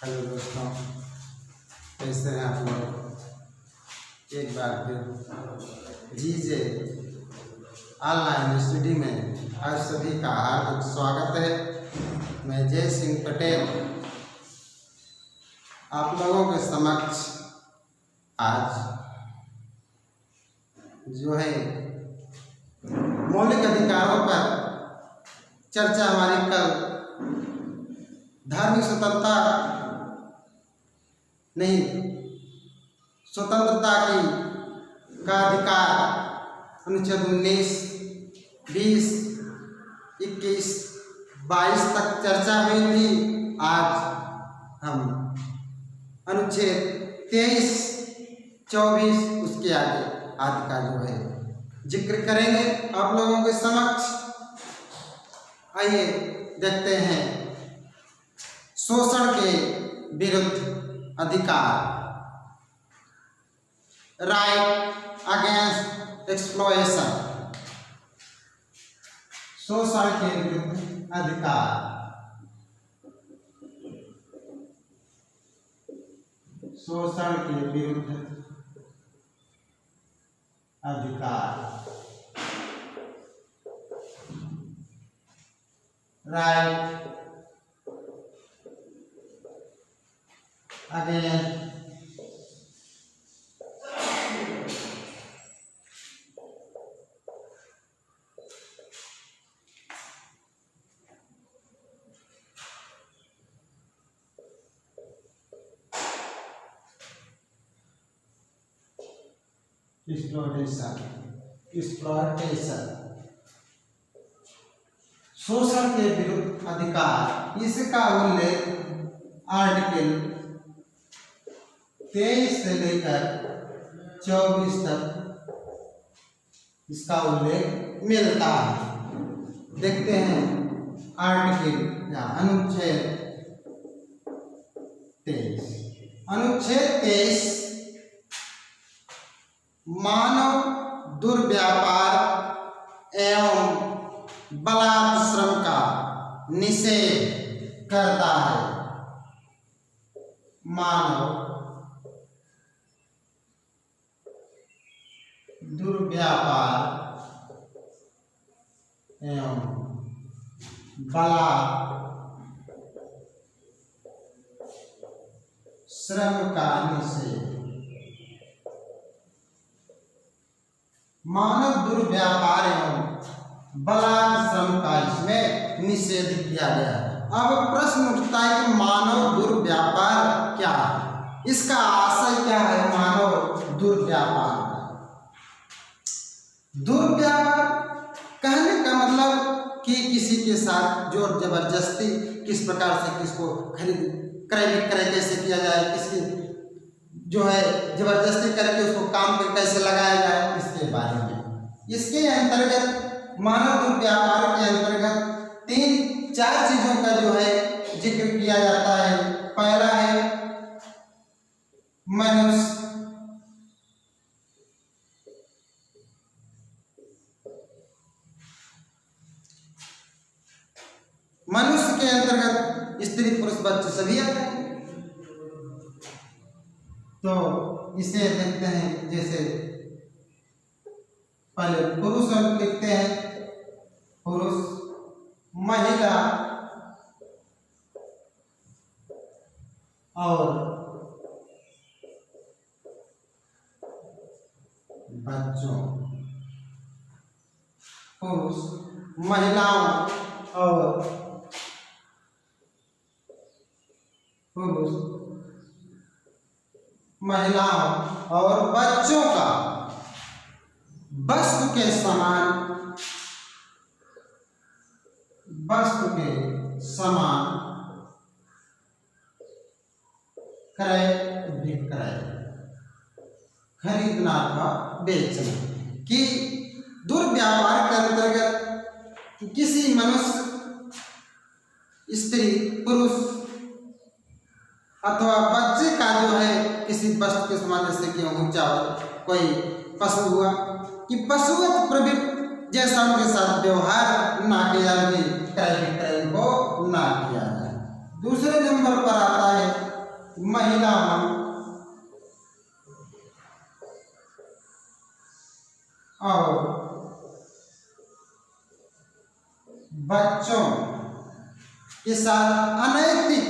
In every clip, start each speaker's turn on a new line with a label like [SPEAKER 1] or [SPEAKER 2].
[SPEAKER 1] Hello दोस्तों, कैसे हैं आप लोग। एक बार फिर जीजे ऑनलाइन स्टडी में आप सभी का हार्दिक स्वागत है। मैं जय सिंह पटेल आप लोगों के समक्ष आज जो है मौलिक अधिकारों पर चर्चा हमारी कल धार्मिक स्वतंत्रता नहीं स्वतंत्रता का अधिकार अनुच्छेद 19, 20, 21, 22 तक चर्चा हुई थी। आज हम अनुच्छेद 23, 24 उसके आगे का जो है जिक्र करेंगे आप लोगों के समक्ष। आइए देखते हैं शोषण के विरुद्ध अधिकार, राइट अगेंस्ट एक्सप्लॉयटेशन। शोषण के विरुद्ध अधिकार, शोषण के विरुद्ध अधिकार, राइट अगेंस्ट एक्सप्लॉयटेशन। शोषण के विरुद्ध अधिकार, इसका उल्लेख आर्टिकल 23 से लेकर 24 तक इसका उल्लेख मिलता है। देखते हैं आर्टिकल या अनुच्छेद 23। अनुच्छेद 23 मानव दुर्व्यापार एवं बलात्श्रम का निषेध करता है। मानव दुर्व्यापार एवं बलात्श्रम का निषेध। मानव दुर्व्यापार एवं बलात्श्रम का इसमें निषेध किया गया। अब प्रश्न उठता है कि मानव दुर्व्यापार क्या है, इसका आशय क्या है। मानव दुर्व्यापार, दुर्व्यापार कहने का मतलब कि किसी के साथ जोर जबरदस्ती किस प्रकार से किसको खरीद क्रय विक्रय कैसे किया जाए, किसकी जो है जबरदस्ती करके उसको काम पे कैसे लगाया जाए, इसके बारे में। इसके अंतर्गत मानव दुर्व्यापार के अंतर्गत 3-4 चीजों का जो है जिक्र किया जाता है। पहला है मनुष्य, मनुष्य के अंतर्गत स्त्री पुरुष बच्चे सभी आते हैं। तो इसे देखते हैं, जैसे पहले पुरुष हम लिखते हैं, पुरुष, महिला और बच्चों। पुरुष, महिलाओं और पुरुष, महिलाओं और बच्चों का वस्तु के समान, वस्तु के समान क्रय विक्रय, खरीदना का बेचना। कि दुर्व्यापार के अंतर्गत किसी मनुष्य, स्त्री, पुरुष अथवा बच्चे का जो है किसी वस्तु के समान, जैसे गेहूं, चावल, कोई पशु हुआ, कि पशुवत प्रवृत्ति जैसा उनके साथ व्यवहार ना किया जाए, क्रय विक्रय को ना किया जाए। दूसरे नंबर पर आता है महिलाओं और बच्चों के साथ अनैतिक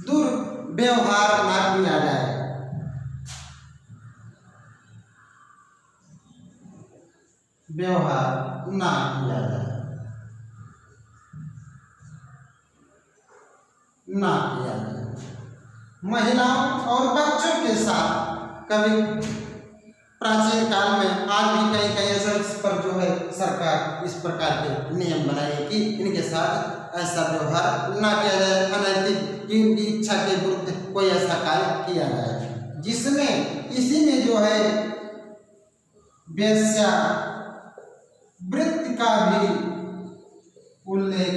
[SPEAKER 1] दुर्व्यवहार ना किया जाए। व्यवहार ना किया जाए, ना किया जाए। महिलाओं और बच्चों के साथ कभी प्राचीन काल में, आज भी कहीं कहीं ऐसा इस पर जो है सरकार इस प्रकार के नियम बनाए कि इनके साथ ऐसा व्यवहार ना किया जाए, अनैतिक कि उनकी इच्छा के विरुद्ध कोई ऐसा कार्य किया जाए, जिसमें इसी में जो है वेश्या वृत्ति का भी उल्लेख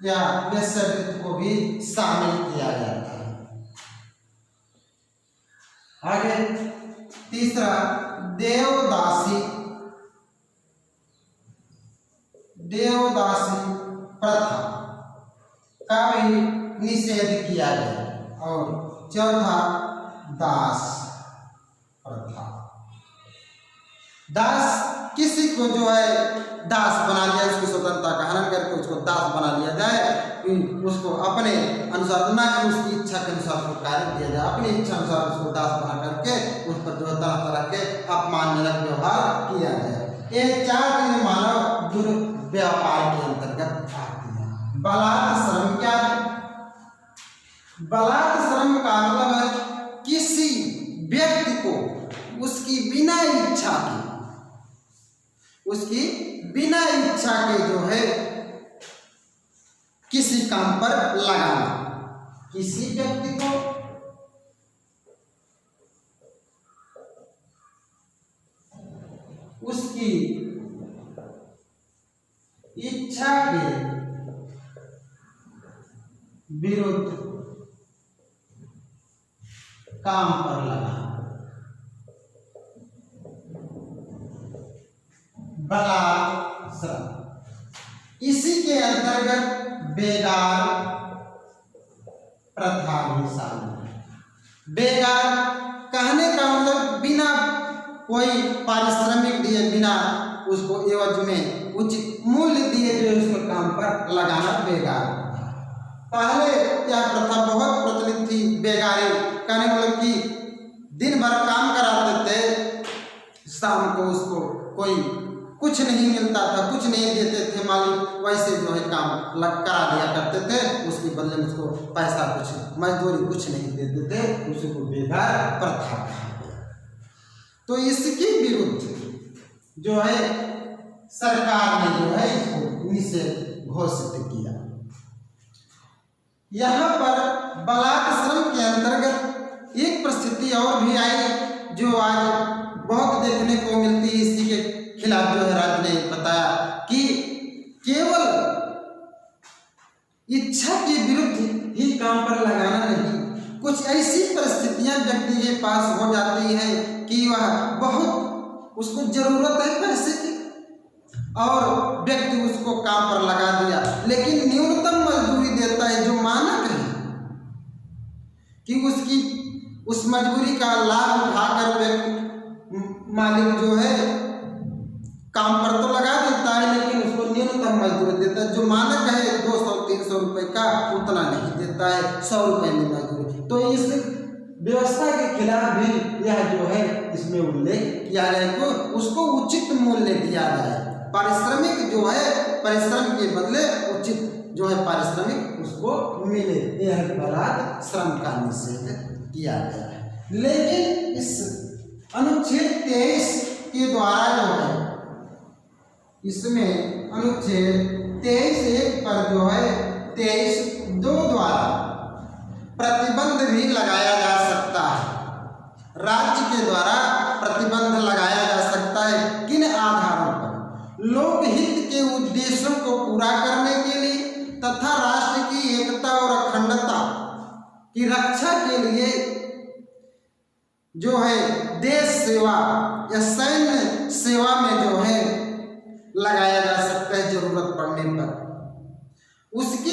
[SPEAKER 1] या वेश्या वृत्ति को भी शामिल किया जाता है। आगे तीसरा, देवदासी प्रथा का भी निषेध किया गया। और चौथा, दास प्रथा। दास किसी को जो है दास बना लिया, उसकी स्वतंत्रता का हनन करके उसको दास बना लिया जाए, उसको अपने अनुसार, ना कि उसकी इच्छा के अनुसार उसको कार्य दिया जाए, अपनी इच्छा अनुसार उसको दास बना करके उस पर जो है तरह तरह के अपमानजनक व्यवहार किया जाए। ये चार चीजें मानव दुर्व्यापार के अंतर्गत आती है। बलात् श्रम क्या है? बलात् श्रम का मतलब है किसी व्यक्ति को उसकी बिना इच्छा के जो है किसी काम पर लगाना, किसी व्यक्ति को उसकी इच्छा के विरुद्ध काम पर लगाना, बलात् श्रम। इसी के अंतर्गत बेगार प्रथा भी शामिल है। बेगार कहने का मतलब बिना कोई पारिश्रमिक दिए, बिना उसको एवज में उचित मूल्य दिए जो उसको काम पर लगाना बेगार। पहले यह प्रथा बहुत प्रचलित थी। बेगारी कहने मतलब कि दिन भर काम कराते थे, शाम को उसको कोई कुछ नहीं मिलता था, कुछ नहीं देते थे मालिक, वैसे जो है काम करा दिया करते थे, उसके बदले में उसको पैसा कुछ मजदूरी कुछ नहीं देते थे, उसको बेगार प्रथा कहा गया। तो इसके विरुद्ध जो है सरकार ने जो है इसको निषेध घोषित किया। यहाँ पर बलात् श्रम के अंतर्गत एक परिस्थिति और भी आई जो आज बहुत देखने को मिलती है। इसी के खिलाफ जो है राज्य ने बताया कि केवल इच्छा के विरुद्ध ही काम पर लगाना नहीं, कुछ ऐसी परिस्थितियां व्यक्ति के पास हो जाती है कि वह बहुत उसको जरूरत है पैसे की और व्यक्ति उसको काम पर लगा दिया, लेकिन न्यूनतम मजदूरी देता है जो मानक है कि उसकी उस मजबूरी का लाभ उठाकर व्यक्ति मालिक जो है काम पर तो लगा देता है, लेकिन उसको न्यूनतम मजदूरी देता है। जो मानक है 200-300 रुपए का, उतना नहीं देता है, 100 रुपए में मजदूरी। तो इस व्यवस्था के खिलाफ भी यह जो है इसमें उल्लेख किया गया कि उसको उचित मूल्य दिया जाए, पारिश्रमिक जो है परिश्रम के बदले उचित जो है पारिश्रमिक उसको मिले। यह बलात् श्रम का निषेध किया गया है। लेकिन इस अनुच्छेद 23 के द्वारा जो है, इसमें अनुच्छेद 23(1) पर जो है 23(2) द्वारा प्रतिबंध भी लगाया जा सकता है। राज्य के द्वारा प्रतिबंध लगाया जा सकता है। किन आधारों पर? लोकहित के उद्देश्यों को पूरा करने के लिए तथा राष्ट्र की एकता और अखंडता की रक्षा के लिए जो है देश सेवा या सैन्य सेवा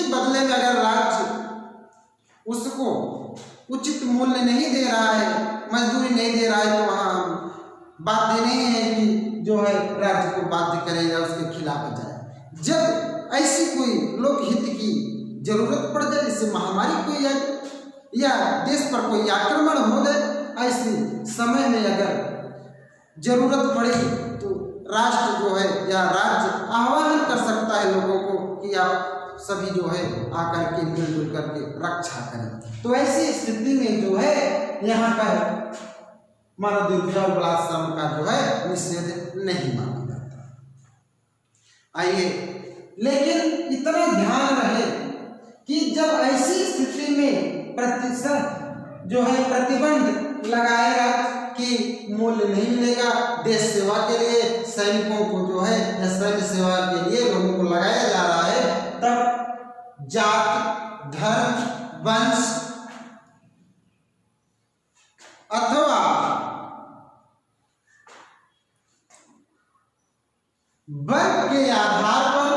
[SPEAKER 1] बदले में अगर राज्य उसको उचित मूल्य नहीं दे रहा है, मजदूरी नहीं दे रहा है, तो वहाँ बाध्य नहीं है कि जो है राज्य को बाध्य करे या उसके खिलाफ जाए। जब ऐसी कोई लोकहित की जरूरत पड़ जाए, जैसे महामारी कोई आए या देश पर कोई आक्रमण हो जाए, ऐसे समय में अगर जरूरत पड़े तो राष्ट्र जो है या राज्य आह्वान कर सकता है लोगों को कि आप सभी जो है आकर के मिलजुल करके रक्षा करें। तो ऐसी स्थिति में जो है यहाँ पर मानव दुर्व्यवहार बलात्कार का जो है निषेध नहीं माना जाता। आइए, लेकिन इतना ध्यान रहे कि जब ऐसी स्थिति में प्रतिशत जो है प्रतिबंध लगाएगा कि मूल्य नहीं मिलेगा, देश सेवा के लिए सैनिकों को जो है सैन्य सेवा के लिए लोगों को लगाया जा रहा है, तब जात, धर्म, वंश अथवा वर्ग के आधार पर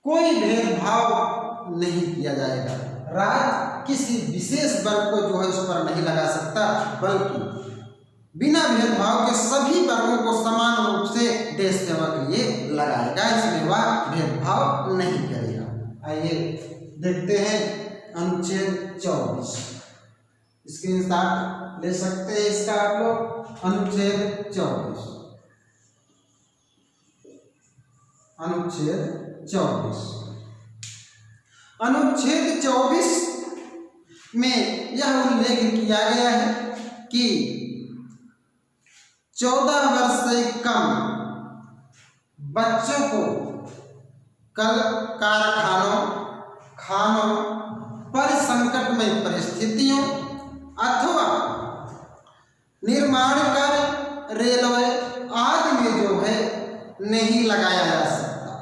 [SPEAKER 1] कोई भेदभाव नहीं किया जाएगा। राज्य किसी विशेष वर्ग को जो है उस पर नहीं लगा सकता, बल्कि बिना भेदभाव के सभी वर्गों को समान रूप से देश सेवा के लिए लगाएगा। इसमें वह भेदभाव नहीं करेगा। आइए देखते हैं अनुच्छेद 24। स्क्रीनशॉट ले सकते हैं इसका आप लोग। अनुच्छेद 24, अनुच्छेद 24, अनुच्छेद 24 में यह उल्लेख किया गया है कि 14 वर्ष से कम बच्चों को कल कारखानों, खानों, परिसंकटमय परिस्थितियों अथवा निर्माण कार्य, रेलवे आदि में जो है नहीं लगाया जा सकता।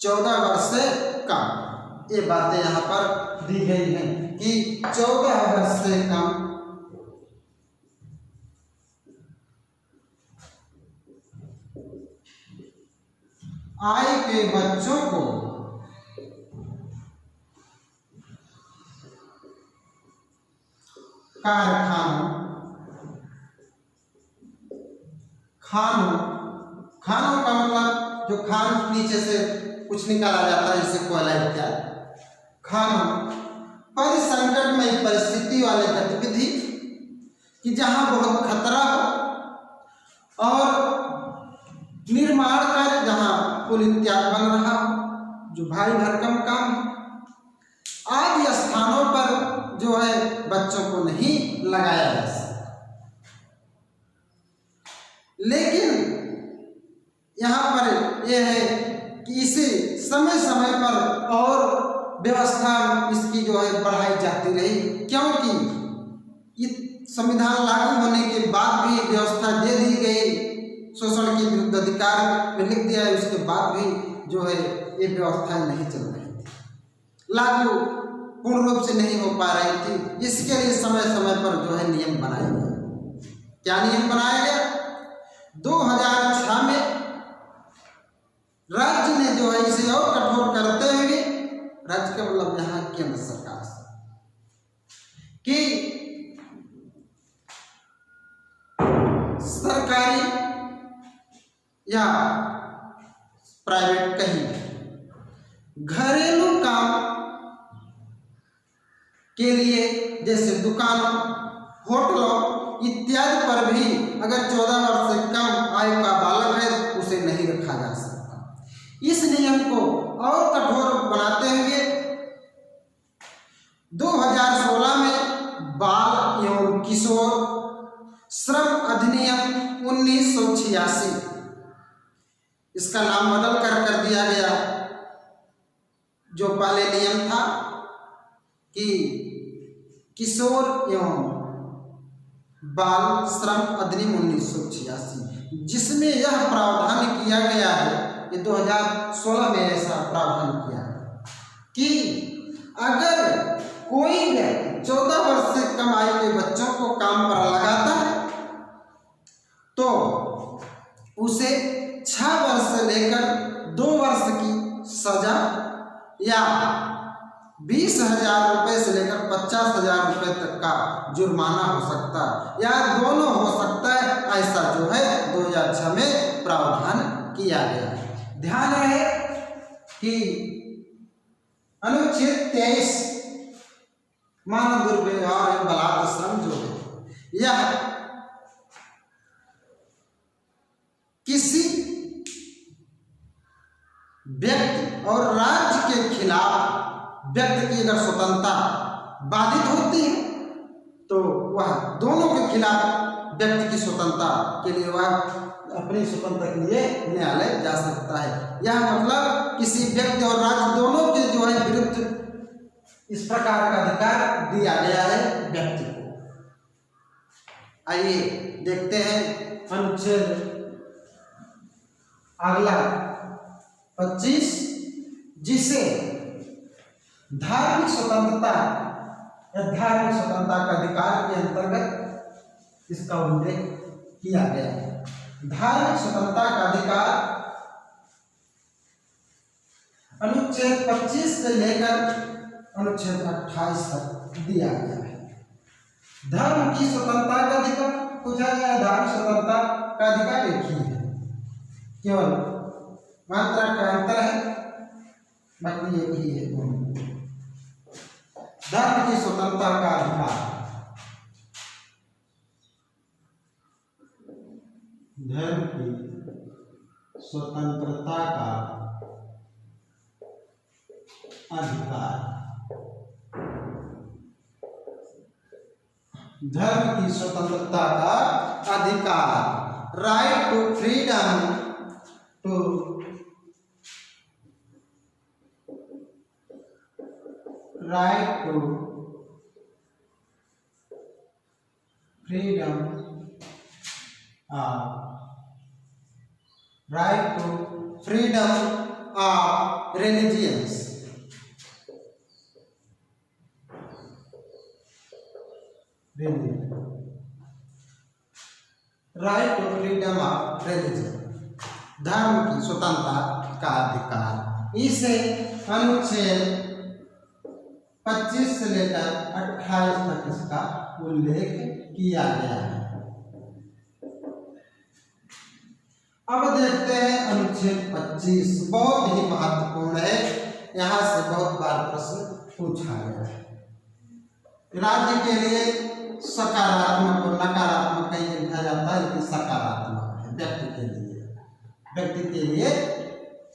[SPEAKER 1] 14 वर्ष से कम, ये बातें यहाँ पर दी गई हैं कि 14 वर्ष से कम आयु के बच्चों को कारखानों, खानों, खानों का मतलब जो खान नीचे से कुछ निकाला जाता है जैसे कोयला इत्यादि, खानों, परिसंकटमय परिस्थिति वाले गतिविधि कि जहां बहुत खतरा हो, और निर्माण कार्य जहां पुल इत्यादि बन रहा हो जो भारी भरकम काम, आदि स्थानों पर जो है बच्चों को नहीं लगाया जा सकता। लेकिन यहाँ पर यह है कि इसे समय समय पर और व्यवस्था इसकी जो है बढ़ाई जाती रही, क्योंकि ये संविधान लागू होने के बाद भी व्यवस्था दे दी गई, शोषण के विरुद्ध अधिकार में लिख दिया है, उसके बाद भी जो है ये व्यवस्था नहीं चल रही थी, लागू पूर्ण रूप से नहीं हो पा रही थी। इसके लिए समय समय पर जो है नियम बनाए गए। क्या नियम बनाया गया? 2006 में राज्य ने जो है इसे और कठोर करते हुए, राज्य का मतलब यहाँ केंद्र सरकार से, कि सरकारी या प्राइवेट कहीं घरेलू काम के लिए जैसे दुकानों, होटलों इत्यादि पर भी अगर 14 वर्ष से कम आयु का बालक है तो उसे नहीं रखा जा सकता। इस नियम को और कठोर बनाते हुए 2016 में बाल एवं किशोर श्रम अधिनियम 1986, इसका नाम बदल कर दिया गया। जो पहले नियम था कि किशोर एवं बाल श्रम अधिनियम 1986, जिसमें यह प्रावधान किया गया है, ये 2016 में ऐसा प्रावधान किया है कि अगर कोई व्यक्ति 14 वर्ष से कम आयु के बच्चों को काम पर लगाता है तो उसे 6 वर्ष से लेकर 2 वर्ष की सजा या 20,000 रुपये से लेकर 50,000 रुपये तक का जुर्माना हो सकता है या दोनों हो सकता है। ऐसा जो है 2006 में प्रावधान किया गया है। ध्यान रहे कि अनुच्छेद 23 मानव दुर्व्यवहार एवं बलात्कार श्रम जो है यह किसी व्यक्ति और राज्य के खिलाफ व्यक्ति की अगर स्वतंत्रता बाधित होती है तो वह दोनों के खिलाफ व्यक्ति की स्वतंत्रता के लिए वह अपनी स्वतंत्रता के लिए न्यायालय जा सकता है। यह मतलब किसी व्यक्ति और राज्य दोनों के जो है विरुद्ध इस प्रकार का अधिकार दिया गया है व्यक्ति को। आइए देखते हैं अनुच्छेद अगला 25, जिसे धार्मिक स्वतंत्रता या धार्मिक स्वतंत्रता का अधिकार के अंतर्गत इसका उल्लेख किया गया है। धार्मिक स्वतंत्रता का अधिकार अनुच्छेद 25 से लेकर अनुच्छेद 28 तक दिया गया है। धर्म की स्वतंत्रता का अधिकार पूछा गया, धार्मिक स्वतंत्रता का अधिकार एक ही है, केवल मात्रा का अंतर है, बाकी एक ही है। धर्म की स्वतंत्रता का अधिकार, धर्म की स्वतंत्रता का अधिकार, धर्म की स्वतंत्रता का अधिकार, right to freedom to right to freedom right to freedom of religions, right to freedom of religion, धर्म की स्वतंत्रता का अधिकार। इसे अनुच्छेद 25 से लेकर 28 तक इसका उल्लेख किया गया है। अब देखते हैं अनुच्छेद 25, बहुत ही महत्वपूर्ण है, यहाँ से बहुत बार प्रश्न पूछा गया है। राज्य के लिए सकारात्मक और नकारात्मक कहीं लिखा जाता है, लेकिन सकारात्मक है। व्यक्ति के लिए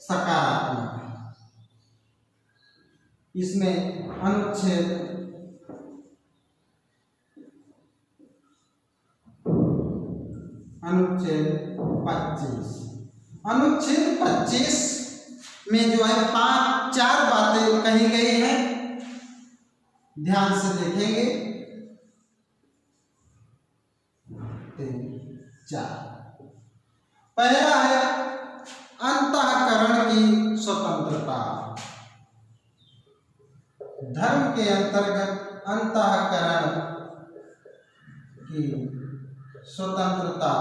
[SPEAKER 1] सकारात्मक है। इसमें अनुच्छेद 25 में जो है 4 बातें कही गई हैं, ध्यान से देखेंगे। 4 पहला है अंतःकरण की स्वतंत्रता। धर्म के अंतर्गत अंतःकरण की स्वतंत्रता।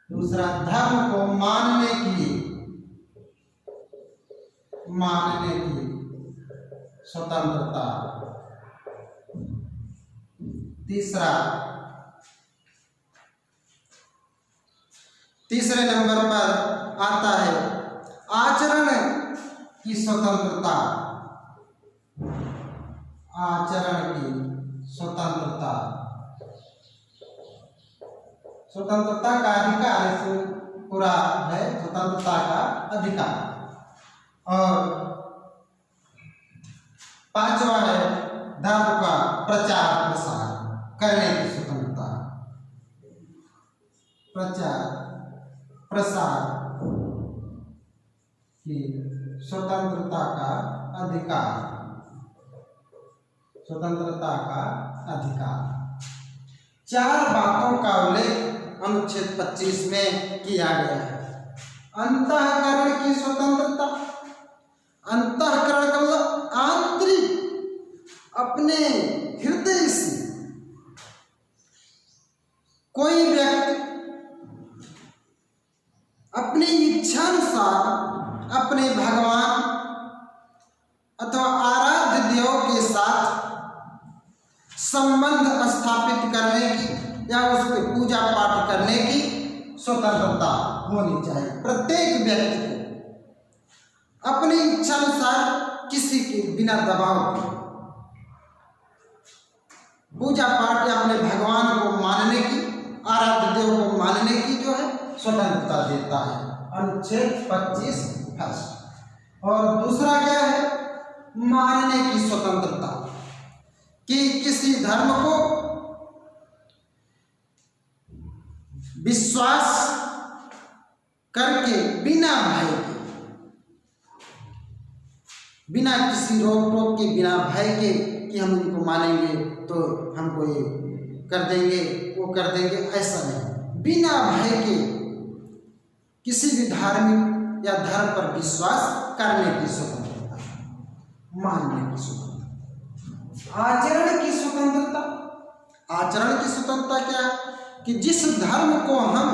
[SPEAKER 1] दूसरा, धर्म को मानने की स्वतंत्रता। तीसरे नंबर पर आता है आचरण की स्वतंत्रता। आचरण की स्वतंत्रता, स्वतंत्रता का अधिकार इसमें पूरा है, स्वतंत्रता का अधिकार। और 5वां है धर्म का प्रचार प्रसार करने की स्वतंत्रता। प्रचार प्रसार की स्वतंत्रता का अधिकार। स्वतंत्रता का अधिकार। 4 बातों का उल्लेख अनुच्छेद 25 में किया गया है। अंतःकरण की स्वतंत्रता। अंतःकरण का मतलब आंतरिक, अपने हृदय से कोई व्यक्ति अपनी इच्छानुसार अपने भगवान अथवा आराध्य देव के साथ संबंध स्थापित करने की या उसके पूजा पाठ करने की स्वतंत्रता होनी चाहिए। प्रत्येक व्यक्ति को अपनी इच्छानुसार किसी के बिना दबाव के पूजा पाठ या अपने भगवान को मानने की, आराध्य देव को मानने की जो है स्वतंत्रता देता है अनुच्छेद 25 फर्स्ट। और दूसरा क्या है, मानने की स्वतंत्रता, कि किसी धर्म को विश्वास करके बिना भय के, बिना किसी रोक टोक के, बिना भय के कि हम इनको मानेंगे तो हमको ये कर देंगे वो कर देंगे, ऐसा नहीं। बिना भय के किसी भी धार्मिक या धर्म पर विश्वास करने की स्वतंत्रता, मानने की स्वतंत्रता। आचरण की स्वतंत्रता, आचरण की स्वतंत्रता क्या है कि जिस धर्म को हम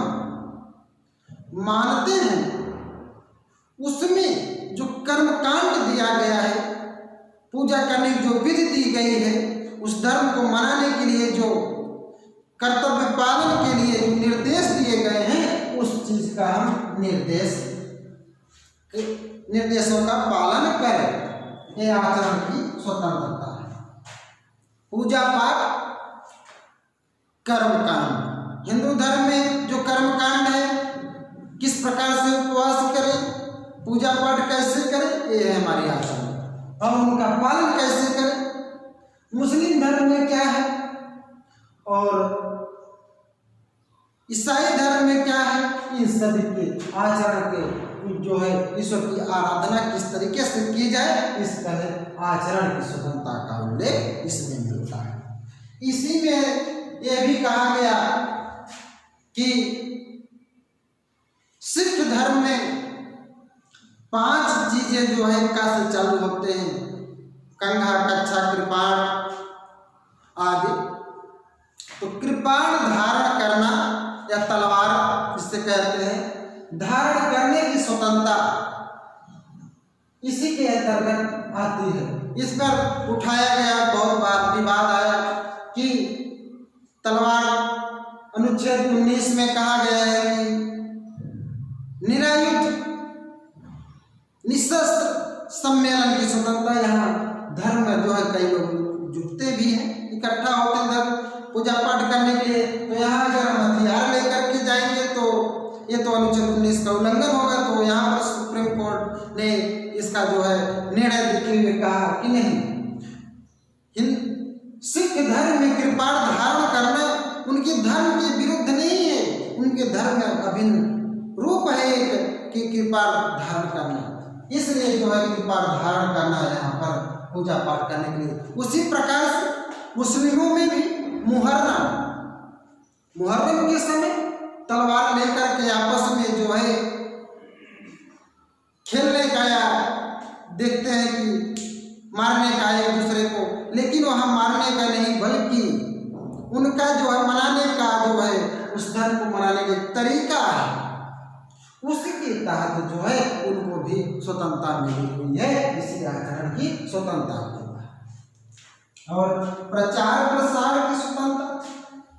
[SPEAKER 1] मानते हैं उसमें जो कर्मकांड दिया गया है, पूजा करने की जो विधि दी गई है, उस धर्म को मनाने के लिए जो कर्तव्य पालन के लिए जो निर्देश दिए गए हैं, उस चीज का हम निर्देशों का पालन करें। यह आचरण की स्वतंत्रता है। पूजा पाठ, कर्मकांड, हिंदू धर्म में जो कर्मकांड है, किस प्रकार से उपवास करें, पूजा पाठ कैसे करें, ये है हमारी आचरण, और उनका पालन कैसे करें। मुस्लिम धर्म में क्या है और ईसाई धर्म में क्या है, इन सभी के आचरण के जो है ईश्वर की आराधना किस तरीके से की जाए, इस तरह आचरण की स्वतंत्रता का उल्लेख इसमें मिलता है। इसी में यह भी कहा गया कि सिख धर्म में 5 चीजें जो है का से चालू होते हैं, कंघा, कच्छा, कृपाण आदि। तो कृपाण धारण करना या तलवार जिसे कहते हैं, धारण करने की स्वतंत्रता इसी के अंतर्गत आती है। इस पर उठाया गया बहुत बार विवाद आया कि तलवार अनुच्छेद 19 में कहा गया है कि निरायुध निशस्त्र सम्मेलन की स्वतंत्रता। यहाँ धर्म में जो है कई लोग जुटते भी हैं, इकट्ठा होते हैं धर्म पूजा पाठ करने के लिए, तो यहाँ अगर हम हथियार लेकर के जाएंगे तो ये तो अनुच्छेद 19 का उल्लंघन होगा। तो यहाँ पर सुप्रीम कोर्ट ने इसका जो है निर्णय देते हुए कहा कि नहीं, सिख धर्म में कृपाण धारण करना उनके धर्म के विरुद्ध नहीं है, उनके धर्म में अभिन्न रूप है कि कृपाण धारण करना, इसलिए जो है कृपाण धारण करना यहाँ पर पूजा पाठ करने के लिए। उसी प्रकार से मुस्लिमों में भी मुहर्रम के समय तलवार लेकर के आपस में जो है खेलने का या देखते हैं कि मारने का एक दूसरे को, लेकिन वहाँ मारने का नहीं बल्कि उनका जो है मनाने का जो है उस धर्म को मनाने का तरीका है, उसके तहत जो है उनको भी स्वतंत्रता मिली हुई है, इसी आचरण की स्वतंत्रता है। और प्रचार प्रसार की स्वतंत्रता,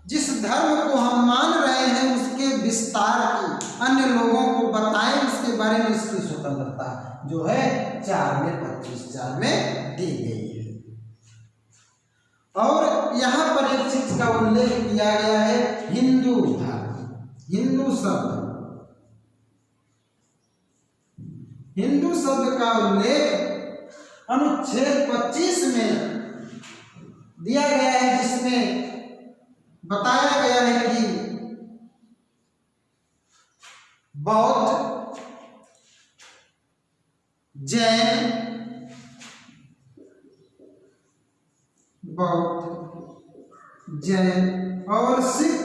[SPEAKER 1] जिस धर्म को हम मान रहे हैं उसके विस्तार की, अन्य लोगों को बताएं उसके बारे में, इसकी स्वतंत्रता जो है 4 में 25 में दी गई है। और यहाँ पर एक चीज का उल्लेख किया गया है, हिंदू धर्म, हिंदू शब्द का उल्लेख अनुच्छेद 25 में दिया गया है, जिसमें बताया गया है कि बौद्ध, जैन, और सिख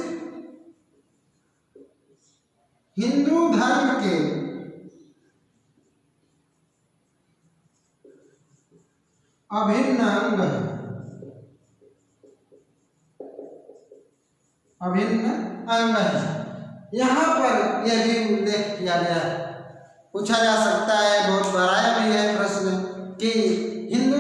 [SPEAKER 1] हिंदू धर्म के अभिन्न अंग है, अभिन्न अंग है। यहाँ पर यह भी उल्लेख किया गया है पूछा जा सकता है, बहुत बढ़ाया भी है प्रश्न कि हिंदू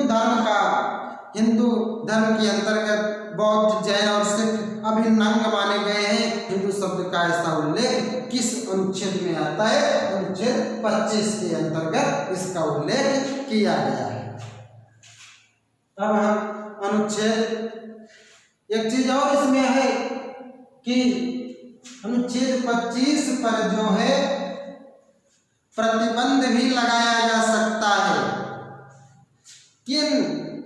[SPEAKER 1] धर्म के अंतर्गत बौद्ध, जैन और सिख अभिन्न अंग माने गए हैं। हिंदू शब्द का ऐसा उल्लेख किस अनुच्छेद में आता है? अनुच्छेद 25 के अंतर्गत इसका उल्लेख किया गया है। अब हम अनुच्छेद, एक चीज और इसमें है कि अनुच्छेद 25 पर जो है प्रतिबंध भी लगाया जा सकता है। किन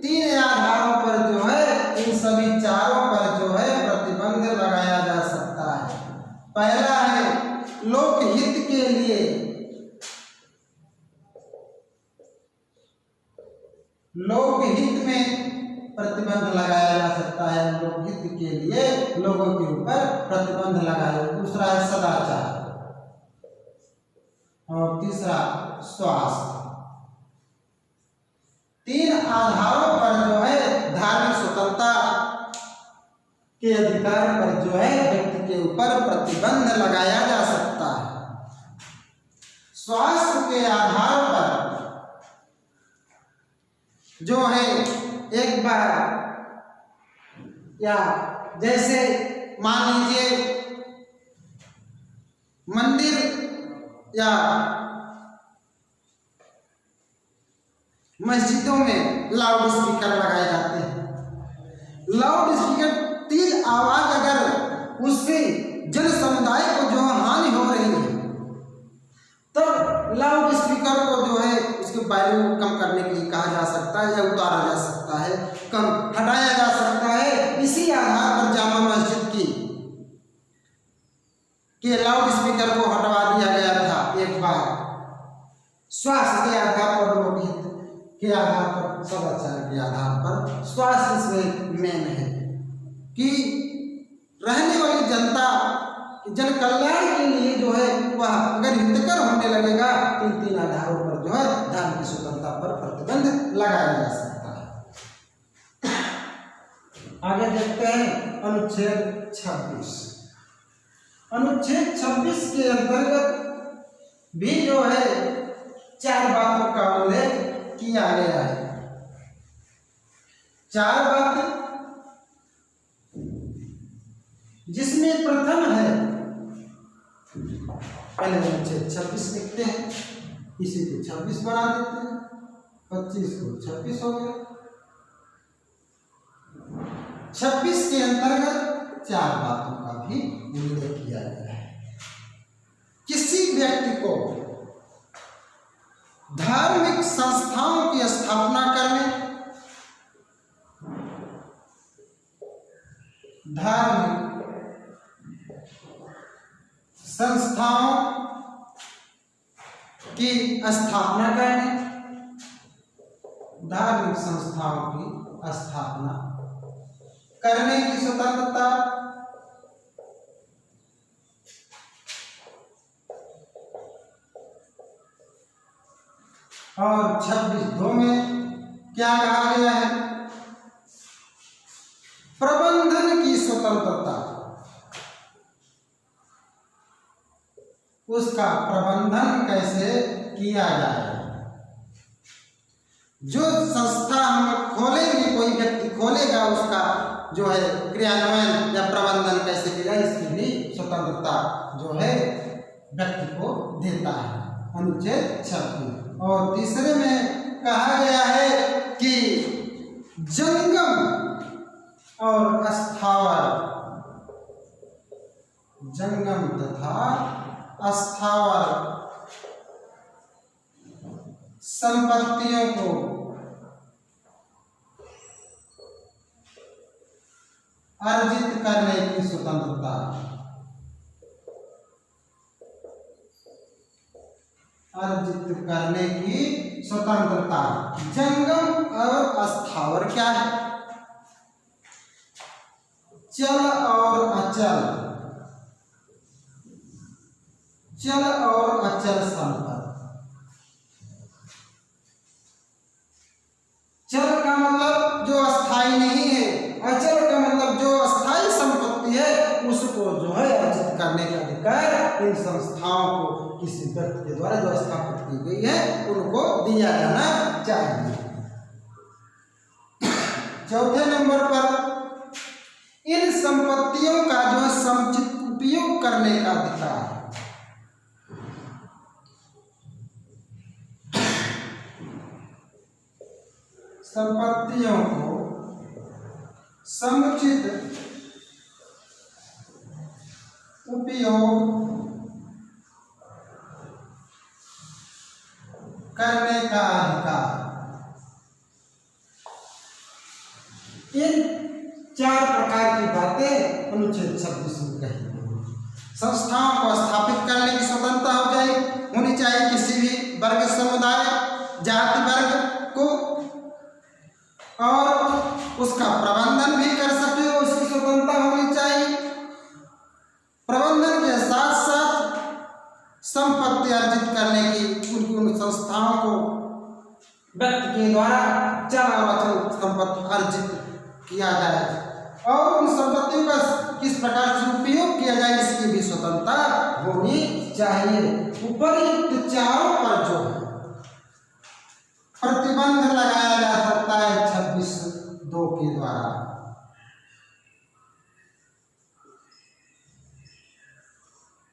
[SPEAKER 1] 3 आधारों पर जो है, इन सभी चारों पर जो है प्रतिबंध लगाया जा सकता है। पहला है लोकहित के लिए, लोकहित में प्रतिबंध लगाया जा सकता है, लोकहित के लिए लोगों के ऊपर प्रतिबंध लगाया। दूसरा है सदाचार और तीसरा स्वास्थ्य। 3 आधारों पर जो है धार्मिक स्वतंत्रता के अधिकार पर जो है व्यक्ति के ऊपर प्रतिबंध लगाया जा सकता है। स्वास्थ्य के आधार पर जो है एक बार, या जैसे मान लीजिए मंदिर या मस्जिदों में लाउड स्पीकर लगाए जाते हैं। लाउड स्पीकर तेज आवाज अगर उससे जन समुदाय को जो हानि हो रही है, तब लाउड स्पीकर को जो है उसके वॉल्यूम कम करने के लिए कहा जा सकता है, या उतारा जा सकता है, कम हटाया जा सकता है। इसी आधार पर जामा मस्जिद के लाउड स्पीकर को हटवा दिया गया था एक बार, स्वास्थ्य के आधार पर, लोकहित के आधार पर, सदाचार के आधार पर। स्वास्थ्य इसमें मेन है कि रहने वाली जनता जन कल्याण के लिए जो है वह अगर हितकर होने लगेगा तो इन 3 आधारों पर जो है धार्मिक स्वतंत्रता पर प्रतिबंध लगाया जा सकता है। आगे देखते हैं अनुच्छेद 26। अनुच्छेद 26 के अंतर्गत भी जो है 4 बातों का उल्लेख किया गया है। 4 बातें, जिसमें प्रथम है, पहले अनुच्छेद 26 लिखते हैं, इसी को 26 बना देते हैं, 25 को 26 हो गया। 26 के अंतर्गत 4 बातों का भी उल्लेख किया गया है। किसी व्यक्ति को धार्मिक संस्थाओं की स्थापना करने, धार्मिक संस्थाओं की स्थापना करने, धार्मिक संस्थाओं की स्थापना करने की स्वतंत्रता, और 26(2) में क्या कहा गया है? प्रबंधन की स्वतंत्रता, उसका प्रबंधन कैसे किया जाए। जो संस्था हम खोलेंगे, कोई व्यक्ति खोलेगा, उसका जो है क्रियान्वयन या प्रबंधन कैसे किया जाए, इसकी भी स्वतंत्रता जो है व्यक्ति को देता है अनुच्छेद 26। और तीसरे में कहा गया है कि जंगम और स्थावर, जंगम तथा स्थावर संपत्तियों को अर्जित करने की स्वतंत्रता, अर्जित करने की स्वतंत्रता। जंगम और स्थावर क्या है? चल और अचल, चल और अचल संपत्ति। चल का मतलब जो अस्थाई नहीं है, अचल का मतलब जो अस्थाई संपत्ति है उसको जो है अर्जित करने का अधिकार इन संस्थाओं को किसी व्यक्ति के द्वारा जो स्थापित की गई है उनको दिया जाना चाहिए। चौथे नंबर पर इन संपत्तियों का जो है समुचित उपयोग करने का अधिकार। संपत्तियों को समुचित उपयोग करने का अधिकार। इन 4 प्रकार की बातें अनुच्छेद 26 में कही। संस्थाओं को स्थापित करने की स्वतंत्रता हो जाए होनी चाहिए किसी भी वर्ग, समुदाय, जाति वर्ग को, और उसका प्रबंधन भी कर सके उसकी स्वतंत्रता होनी चाहिए। प्रबंधन के साथ साथ संपत्ति अर्जित करने की उन संस्थाओं को व्यक्ति के द्वारा चल अचल संपत्ति अर्जित किया जाए और उन संपत्तियों का किस प्रकार से उपयोग किया जाए इसकी भी स्वतंत्रता होनी चाहिए। उपर्युक्त चारों पर जो प्रतिबंध लगाया जा सकता है 26(2) के द्वारा।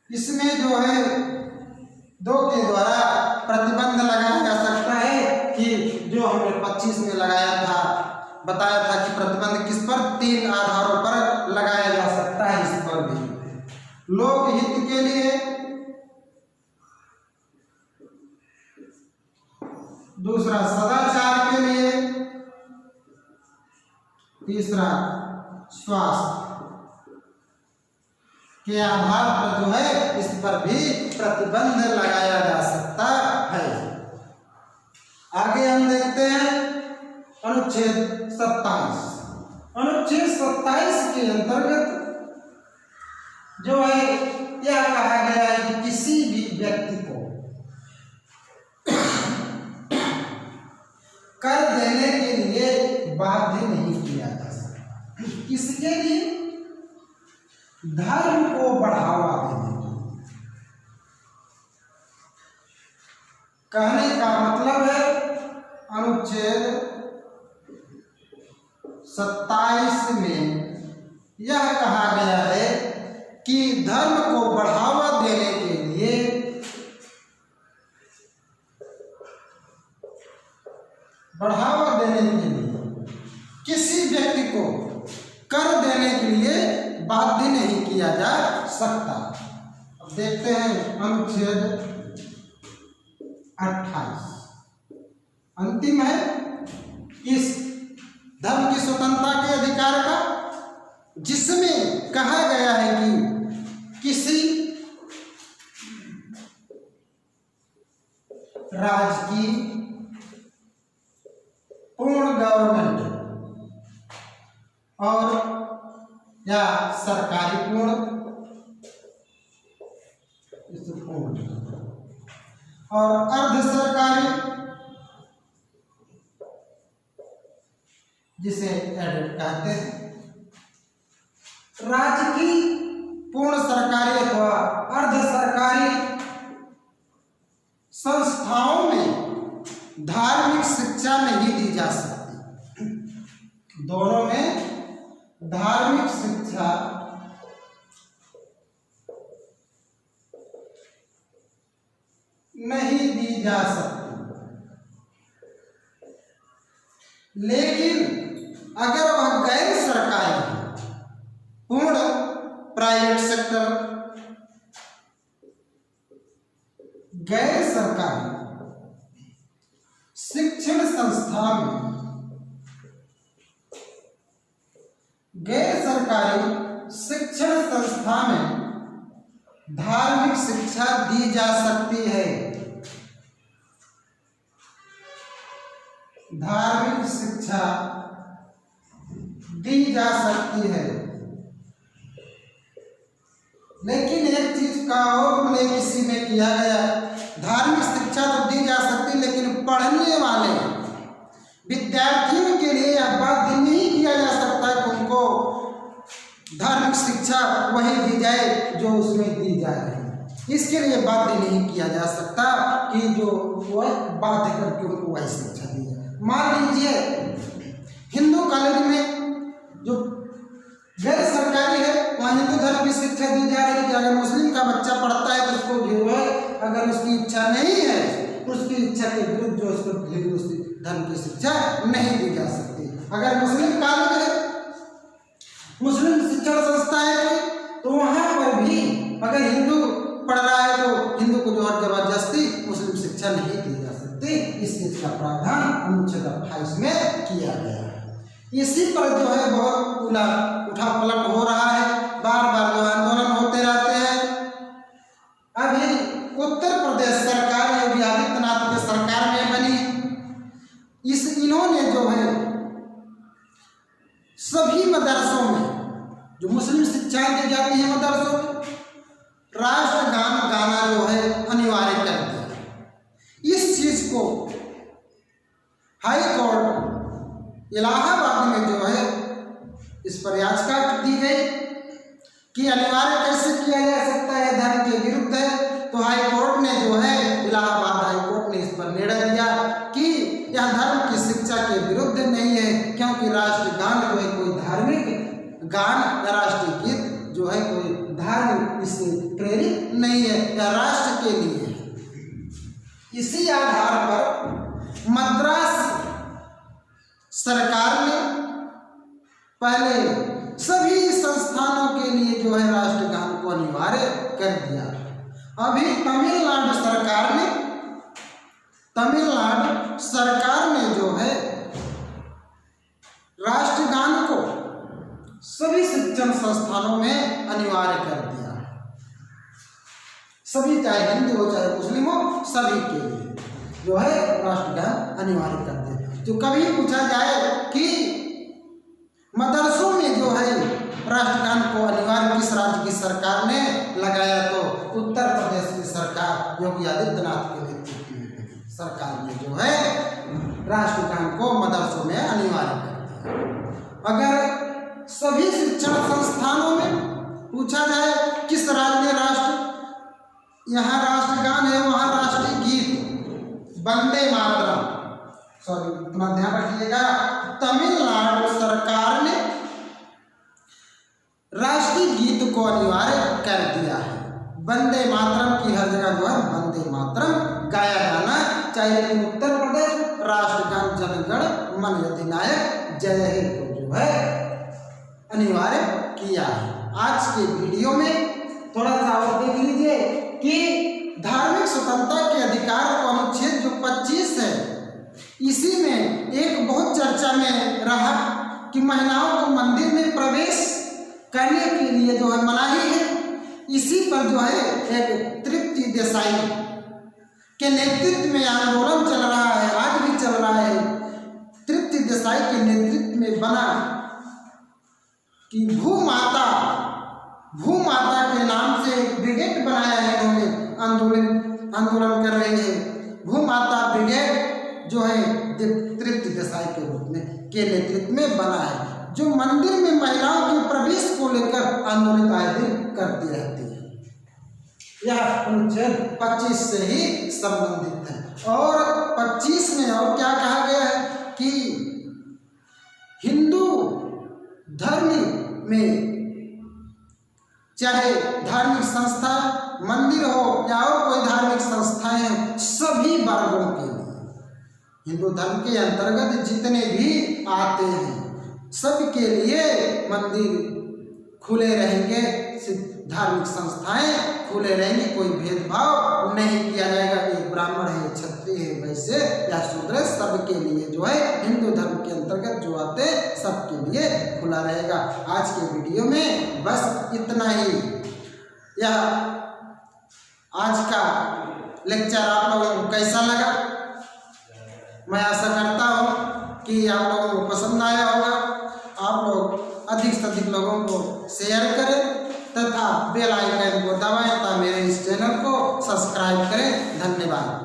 [SPEAKER 1] इसमें जो है 2 के द्वारा प्रतिबंध लगाया जा सकता है कि जो हमने 25 में लगाया था, बताया था कि प्रतिबंध किस पर 3 आधारों पर लगाया जा सकता है। इस पर भी लोकहित के लिए, दूसरा सदाचार के लिए, तीसरा स्वास्थ्य के आधार पर जो है इस पर भी प्रतिबंध लगाया जा सकता है। आगे हम देखते हैं अनुच्छेद 27। अनुच्छेद 27 के अंतर्गत जो है यह कहा गया है कि किसी भी व्यक्ति को कर देने के लिए बाध्य नहीं किया जा सकता। किसके लिए? धर्म को बढ़ावा देने के लिए। कहने का मतलब है अनुच्छेद 27 में यह कहा गया है कि धर्म को बढ़ावा देने के लिए किसी व्यक्ति को कर देने के लिए बाध्य नहीं किया जा सकता। अब देखते हैं अनुच्छेद 28 अंतिम है इस धर्म की स्वतंत्रता के अधिकार का, जिसमें कहा गया है कि किसी राज्य की पूर्ण गवर्नमेंट और या सरकारी पूर्ण और अर्ध सरकारी, जिसे एडेड कहते हैं, राज्य की पूर्ण सरकारी अथवा अर्ध सरकारी संस्थाओं में धार्मिक शिक्षा नहीं दी जा सकती। दोनों में धार्मिक शिक्षा नहीं दी जा सकती, लेकिन अगर वह गैर सरकारी पूर्ण प्राइवेट सेक्टर, गैर सरकारी शिक्षण संस्था में, गैर सरकारी शिक्षण संस्था में धार्मिक शिक्षा दी जा सकती है। धार्मिक शिक्षा दी जा सकती है, लेकिन एक चीज का और उल्लेख इसी में किया गया, धार्मिक शिक्षा तो दी जा सकती, लेकिन पढ़ने वाले विद्यार्थियों के लिए यह बाध्य नहीं किया जा सकता कि उनको धार्मिक शिक्षा वही दी जाए जो उसमें दी जा रही है। इसके लिए बाध्य नहीं किया जा सकता कि जो वह बाध्य करके उनको वही शिक्षा दी जाए। मान लीजिए हिंदू कॉलेज में जो गैर सरकारी है वहाँ हिंदू धर्म की शिक्षा दी जा रही है कि अगर मुस्लिम का बच्चा पढ़ता है तो उसको जो है अगर उसकी इच्छा नहीं है उसकी इच्छा के विरुद्ध जो उसको हिंदू धर्म की शिक्षा नहीं दी जा सकती। अगर मुस्लिम कॉलेज है, मुस्लिम शिक्षण संस्था है तो वहाँ पर भी अगर हिंदू पढ़ रहा है तो हिंदू को जो है जबरदस्ती मुस्लिम शिक्षा नहीं दी जा सकती। इस चीज का प्रावधान अनुच्छेद 28 में किया गया है। इसी पर जो है बहुत उठा पलट हो रहा है, बार बार जो आंदोलन होते रहते हैं। अभी उत्तर प्रदेश सरकार योगी आदित्यनाथ की सरकार में बनी, इन्होंने जो है सभी मदरसों में जो मुस्लिम शिक्षा दी जाती है मदरसों में राष्ट्रगान गाना जो है अनिवार्य कर दिया। इस चीज को हाई कोर्ट इलाहाबाद में जो है इस पर याचिका दी गई कि अनिवार्य कैसे किया जा सकता है, धर्म के विरुद्ध है। तो हाई कोर्ट ने जो है इलाहाबाद हाई कोर्ट ने इस पर निर्णय दिया कि यह धर्म की शिक्षा के विरुद्ध नहीं है, क्योंकि राष्ट्रगान जो है कोई धार्मिक गान या राष्ट्रीय गीत जो है कोई धार्मिक इससे प्रेरित नहीं है, यह राष्ट्र के लिए है। इसी आधार पर मद्रास सरकार ने पहले सभी संस्थानों के लिए जो है राष्ट्रगान को अनिवार्य कर दिया। अभी तमिलनाडु सरकार ने जो है राष्ट्रगान को सभी शिक्षण संस्थानों में अनिवार्य कर दिया। सभी चाहे हिंदू हो चाहे मुस्लिम हो सभी के लिए जो है राष्ट्रगान अनिवार्य कर दिया। तो कभी पूछा जाए कि मदरसों में जो है राष्ट्रगान को अनिवार्य किस राज्य की सरकार ने लगाया, तो उत्तर प्रदेश की सरकार योगी आदित्यनाथ के नेतृत्व में सरकार ने जो है राष्ट्रगान को मदरसों में अनिवार्य कर दिया। अगर सभी शिक्षण संस्थानों में पूछा जाए किस राज्य में यहाँ राष्ट्रगान है वहाँ राष्ट्रीय गीत वंदे मातरम, इतना ध्यान रखिएगा, तमिलनाडु सरकार ने राष्ट्रीय गीत को अनिवार्य कर दिया है। वंदे मातरम की हर जगह जो है वंदे मातरम गाया जाना चाहिए। लेकिन उत्तर प्रदेश राष्ट्रगान जनगण मन अधिनायक जय हे को जो है अनिवार्य किया है। आज के वीडियो में थोड़ा सा और देख लीजिए कि धार्मिक स्वतंत्रता के अधिकार को अनुच्छेद जो 25 है, इसी में एक बहुत चर्चा में रहा कि महिलाओं को मंदिर में प्रवेश करने के लिए जो है मनाही है। इसी पर जो है एक तृप्ति देसाई के नेतृत्व में आंदोलन चल रहा है, आज भी चल रहा है। तृप्ति देसाई के नेतृत्व में बना कि भू माता के नाम से एक ब्रिगेड बनाया है, इन्होंने आंदोलन कर रहे हैं। भू माता ब्रिगेड जो है तृप्ति देसाई के रूप में के नेतृत्व में बना है, जो मंदिर में महिलाओं के प्रवेश को लेकर आंदोलन आए दिन करती रहती है। यह अनुच्छेद 25 से ही संबंधित है। और 25 में और क्या कहा गया है कि हिंदू धर्म में चाहे धार्मिक संस्था मंदिर हो या और कोई धार्मिक संस्थाएं हैं, सभी वर्गों के लिए हिंदू धर्म के अंतर्गत जितने भी आते हैं सबके लिए मंदिर खुले रहेंगे, धार्मिक संस्थाएं खुले रहेंगी, कोई भेदभाव नहीं किया जाएगा। एक ब्राह्मण है, क्षत्रिय है, वैश्य या शूद्र, सबके लिए जो है हिंदू धर्म के अंतर्गत जो आते सबके लिए खुला रहेगा। आज के वीडियो में बस इतना ही। यह आज का लेक्चर आप लोगों को कैसा लगा, मैं आशा करता हूँ कि आप लोगों को पसंद आया होगा। आप लोग अधिक से अधिक लोगों को शेयर करें तथा बेल आइकन को दबाएं ताकि मेरे इस चैनल को सब्सक्राइब करें। धन्यवाद।